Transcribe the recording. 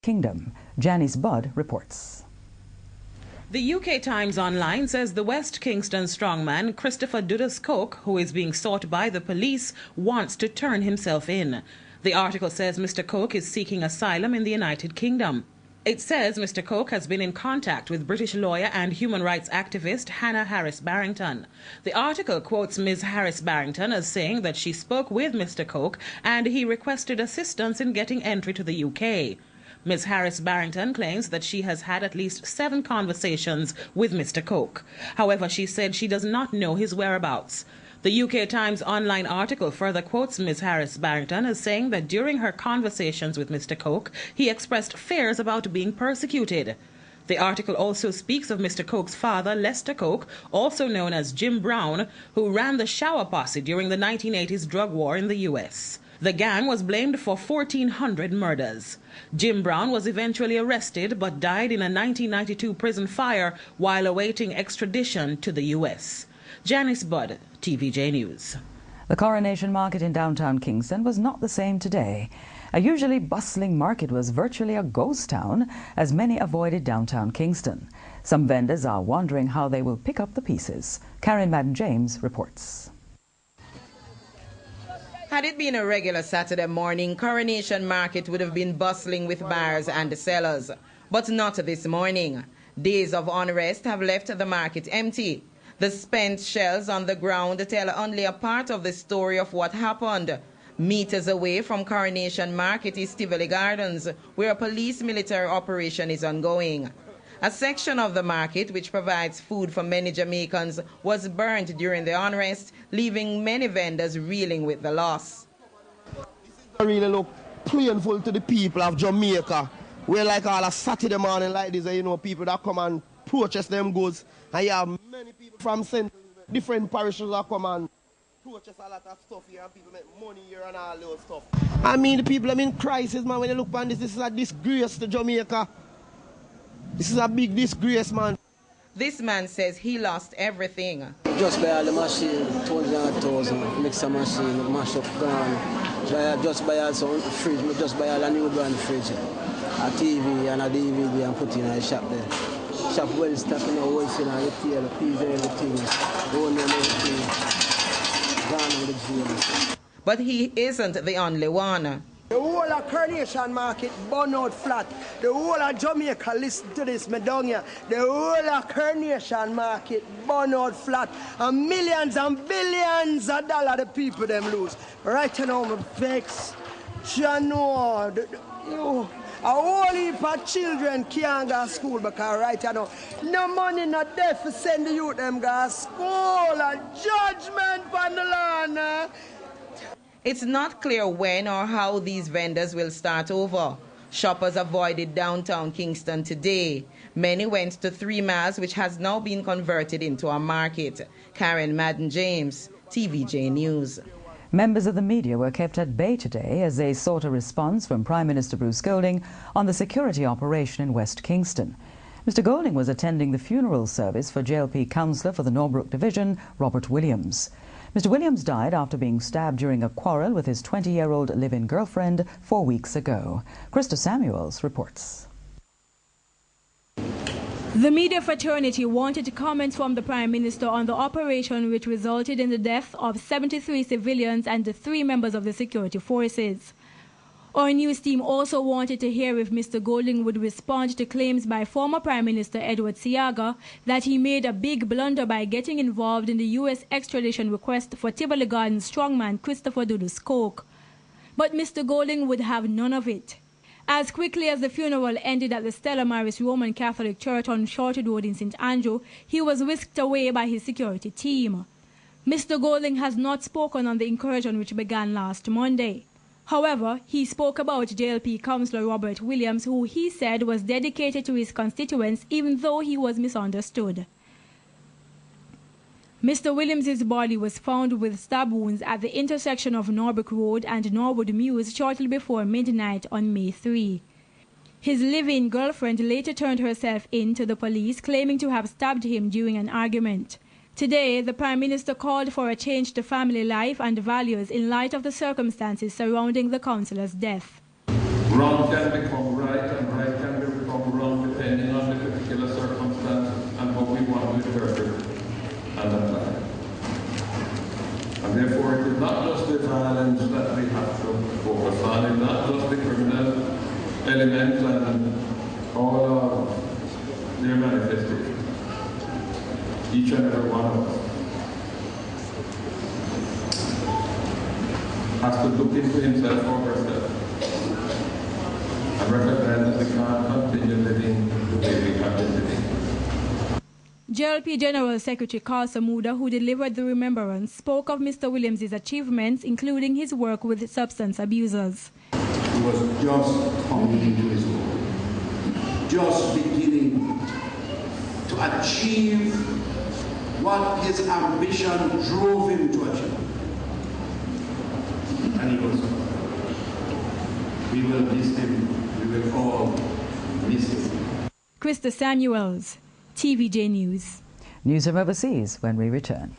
Kingdom. Janice Budd reports. The UK Times Online says the West Kingston strongman Christopher Dudus Coke, who is being sought by the police, wants to turn himself in. The article says Mr. Coke is seeking asylum in the United Kingdom. It says Mr. Coke has been in contact with British lawyer and human rights activist Hannah Harris Barrington. The article quotes Ms. Harris Barrington as saying that she spoke with Mr. Coke and he requested assistance in getting entry to the UK. Ms. Harris Barrington claims that she has had at least 7 conversations with Mr. Coke. However, she said she does not know his whereabouts. The UK Times Online article further quotes Ms. Harris Barrington as saying that during her conversations with Mr. Coke, he expressed fears about being persecuted. The article also speaks of Mr. Coke's father, Lester Coke, also known as Jim Brown, who ran the Shower Posse during the 1980s drug war in the U.S. The gang was blamed for 1,400 murders. Jim Brown was eventually arrested but died in a 1992 prison fire while awaiting extradition to the U.S. Janice Budd, TVJ News. The Coronation Market in downtown Kingston was not the same today. A usually bustling market was virtually a ghost town as many avoided downtown Kingston. Some vendors are wondering how they will pick up the pieces. Karen Madden-James reports. Had it been a regular Saturday morning, Coronation Market would have been bustling with buyers and sellers. But not this morning. Days of unrest have left the market empty. The spent shells on the ground tell only a part of the story of what happened. Meters away from Coronation Market is Tivoli Gardens, where a police-military operation is ongoing. A section of the market, which provides food for many Jamaicans, was burned during the unrest, leaving many vendors reeling with the loss. It really look painful to the people of Jamaica, where like all a Saturday morning like this, you know, people that come and purchase them goods, and you have many people from different parishes that come and purchase a lot of stuff here, and people make money here and all those stuff. I mean, the people are in crisis, man. When you look on this is a disgrace to Jamaica. This is a big disgrace, man. This man says he lost everything. Just buy all the machine, 200,000, mixer machine, mash up gone. Just buy all some fridge, just buy all a new brand fridge, a TV and a DVD and put in a shop there. Shop well stocked, you know, wholesale and retail, peas and everything, own and everything, gone with the jail. But he isn't the only one. The whole of Coronation Market burn out flat. The whole of Jamaica, listen to this, me down here. The whole of Coronation Market burn out flat. And millions and billions of dollars the people them lose. Right now, me vex. You know, a whole heap of children can't go to school because right now, no money, no death to send the youth them go to school. A judgment from the land. It's not clear when or how these vendors will start over. Shoppers avoided downtown Kingston today. Many went to 3 Miles, which has now been converted into a market. Karen Madden-James, TVJ News. Members of the media were kept at bay today as they sought a response from Prime Minister Bruce Golding on the security operation in West Kingston. Mr. Golding was attending the funeral service for JLP Councillor for the Norbrook Division, Robert Williams. Mr. Williams died after being stabbed during a quarrel with his 20-year-old live-in girlfriend 4 weeks ago. Krista Samuels reports. The media fraternity wanted comments from the Prime Minister on the operation which resulted in the death of 73 civilians and 3 members of the security forces. Our news team also wanted to hear if Mr. Golding would respond to claims by former Prime Minister Edward Seaga that he made a big blunder by getting involved in the U.S. extradition request for Tivoli Gardens strongman Christopher Dudus Coke. But Mr. Golding would have none of it. As quickly as the funeral ended at the Stella Maris Roman Catholic Church on Shorted Road in St. Andrew, he was whisked away by his security team. Mr. Golding has not spoken on the incursion which began last Monday. However, he spoke about JLP Councillor Robert Williams, who he said was dedicated to his constituents even though he was misunderstood. Mr. Williams's body was found with stab wounds at the intersection of Norbrook Road and Norwood Mews shortly before midnight on May 3. His live-in girlfriend later turned herself in to the police, claiming to have stabbed him during an argument. Today, the Prime Minister called for a change to family life and values in light of the circumstances surrounding the councillor's death. Wrong can become right and elements and all of their manifestations. Each and every one of us has to look into himself or herself and recognize that we can't continue living the way we have been living. JLP General Secretary Carson Muda, who delivered the remembrance, spoke of Mr. Williams' achievements, including his work with substance abusers. He was just coming into his own, just beginning to achieve what his ambition drove him to achieve. And he was. We will miss him. We will all miss him. Krista Samuels, TVJ News. News from overseas when we return.